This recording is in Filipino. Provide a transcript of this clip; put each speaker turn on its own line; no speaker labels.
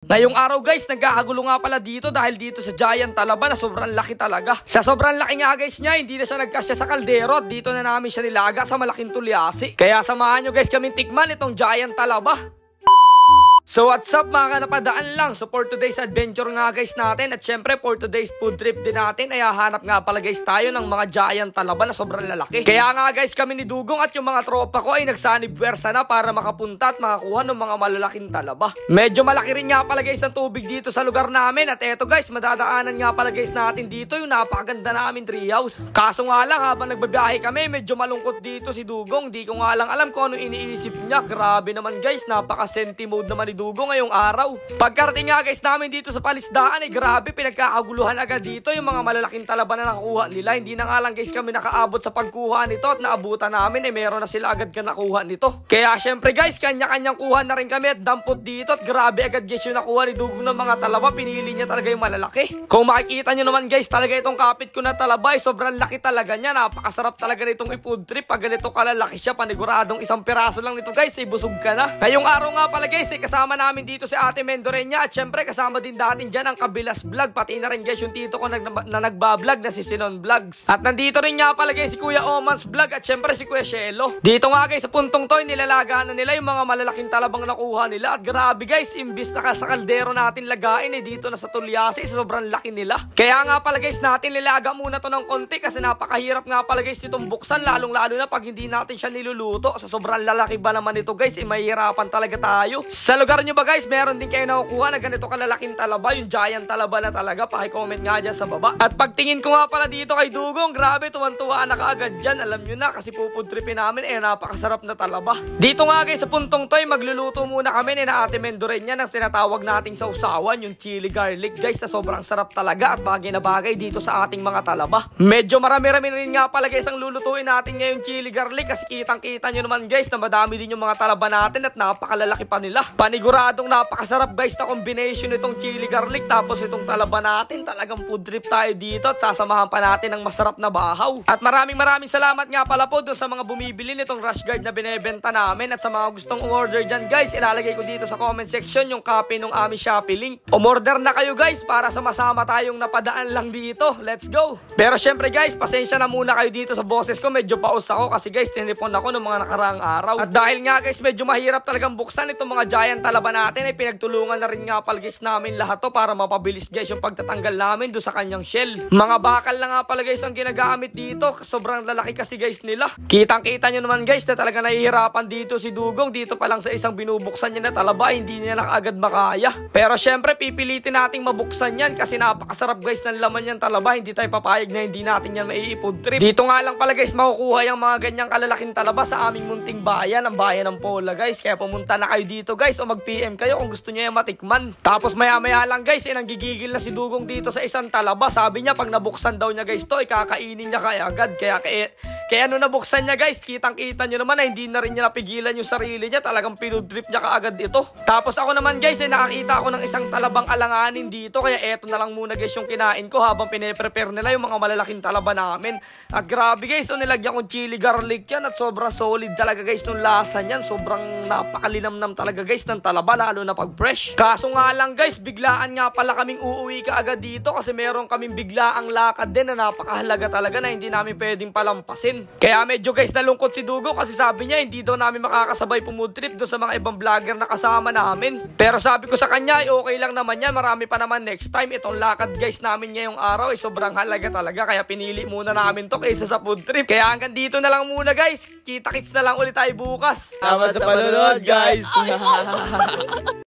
Ngayong araw guys, nagkakagulo nga pala dito dahil dito sa Giant Talaba na sobrang laki talaga. Sa sobrang laki nga guys niya, hindi na siya nagkasya sa kaldero at dito na namin siya nilaga sa malaking tulyasi. Kaya samahan nyo guys kaming tikman itong Giant Talaba. So what's up mga kanapadaan lang. So for today's adventure nga guys natin at syempre for today's food trip din natin ay hahanap nga pala guys tayo ng mga Giant Talaba na sobrang lalaki. Kaya nga guys kami ni Dugong at yung mga tropa ko ay nagsanib puwersa na para makapunta at makakuha ng mga malalaking talaba. Medyo malaki rin nga pala guys ang tubig dito sa lugar namin at eto guys madadaanan nga pala guys natin dito yung napakaganda namin treehouse. Kaso nga lang habang nagbabiyahe kami medyo malungkot dito si Dugong. Di ko nga lang alam kung ano iniisip niya. Grabe naman guys, napaka-senti mode naman ni Dugong ngayong araw. Pagkarating nga guys namin dito sa palisdaan ay grabe pinagkakaguluhan agad dito yung mga malalaking talaba na nakuha nila. Hindi na nga lang guys kami nakaabot sa pagkuha nito at naabutan namin ay meron na sila agad ka nakuha nito. Kaya syempre guys kanya-kanyang kuha na rin kami at dampot dito at grabe agad guys yung nakuha ni Dugong ng mga talaba. Pinili niya talaga yung malalaki. Kung makikita nyo naman guys talaga itong kapit ko na talaba ay sobrang laki talaga niya. Napakasarap talaga nitong i-food trip. Pag ganito kalalaki siya paniguradong isang piraso lang nito guys ay busog ka na. Ngayong araw nga pala guys ay kasama namin dito si Ate Mendorenya at syempre kasama din datin dyan ang Kabilas Vlog. Pati na rin guys yung tito ko na nagbablog na si Sinon Vlogs. At nandito rin nga pala guys si Kuya Omans Vlog at syempre si Kuya Shelo. Dito nga guys sa puntong to nilalagaan na nila yung mga malalaking talabang nakuha nila. At grabe guys imbis na sa kaldero natin lagain eh dito na sa tulyasi sobrang laki nila. Kaya nga pala guys natin nilaga muna to ng konti kasi napakahirap nga pala guys nitong buksan lalong lalo na pag hindi natin siya niluluto. Sa sobrang lalaki ba naman ito guys mahihirapan talaga tayo. Sa lugar nyo ba guys meron din kayo nakukuha na ganito kalalaking talaba, yung Giant Talaba na talaga? Paki-comment nga dyan sa baba. At pagtingin ko nga pala dito kay Dugong, grabe tuwan-tuwa na kaagad dyan. Alam nyo na kasi pupudripin namin napakasarap na talaba. Dito nga guys sa puntong to magluluto muna kami ni na Ate Mendorenya ng tinatawag nating sausawan, yung chili garlic guys na sobrang sarap talaga at bagay na bagay dito sa ating mga talaba. Medyo marami-rami rin nga pala guys ang lulutuin natin ngayon chili garlic kasi kitang-kita nyo naman guys na madami din yung mga talaba natin at napakalalaki pa nila. Paniguradong napakasarap guys na combination itong chili garlic tapos itong talaba natin. Talagang food trip tayo dito at sasamahan pa natin ng masarap na bahaw. At maraming salamat nga pala po dun sa mga bumibili nitong Rush Guard na binebenta namin. At sa mga gustong umorder dyan guys, ilalagay ko dito sa comment section yung copy ng aming Shopee link. Umorder na kayo guys para sama-sama tayong napadaan lang dito. Let's go! Pero syempre guys, pasensya na muna kayo dito sa boses ko. Medyo paus ako kasi guys, tinipon ako ng mga nakaraang araw. At dahil nga guys, medyo mahirap talagang buksan itong mga Giant Talaba natin ay pinagtulungan na rin nga pala guys namin lahat to para mapabilis guys yung pagtatanggal namin doon sa kanyang shell. Mga bakal na nga pala guys ang ginagamit dito. Sobrang lalaki kasi guys nila. Kitang-kita nyo naman guys na talaga nahihirapan dito si Dugong. Dito pa lang sa isang binubuksan niya na talaba hindi niya na kaagad makaya. Pero syempre pipilitin nating mabuksan yan kasi napakasarap guys ng laman yan talaba. Hindi tayo papayag na hindi natin yan mai-food trip. Dito nga lang pala guys makukuha yung mga ganyang kalalaking talaba sa aming munting bayan, ang bayan ng Pola guys. Kaya pumunta na kayo dito guys o mag-PM kayo kung gusto nyo yung matikman. Tapos maya-maya lang guys, nanggigigil na si Dugong dito sa isang talaba. Sabi niya pag nabuksan daw niya guys to, kakainin niya kaya agad. Kaya nung nabuksan niya guys, kitang-kita niyo naman na hindi na rin niya napigilan yung sarili niya. Talagang pinudrip niya kaagad ito. Tapos ako naman guys, nakakita ako ng isang talabang alanganin dito. Kaya eto na lang muna guys yung kinain ko habang pine-prepare nila yung mga malalaking talaba namin. At grabe guys, nilagyan kong chili garlic yan at sobrang solid talaga guys nung lasa niyan. Sobrang napakalinamnam talaga guys ng talaba lalo na pag fresh. Kaso nga lang guys, biglaan nga pala kaming uuwi kaagad dito kasi meron kaming biglaang lakad din na napakahalaga talaga na hindi namin pwedeng palampasin. Kaya medyo guys nalungkot si Dugo kasi sabi niya hindi daw namin makakasabay pumood trip doon sa mga ibang vlogger na kasama namin. Pero sabi ko sa kanya okay lang naman yan, marami pa naman next time. Itong lakad guys namin ngayong araw ay sobrang halaga talaga kaya pinili muna namin to kaysa sa food trip. Kaya hanggang dito na lang muna guys, kita-kits na lang ulit tayo bukas.
Salamat sa panonood guys.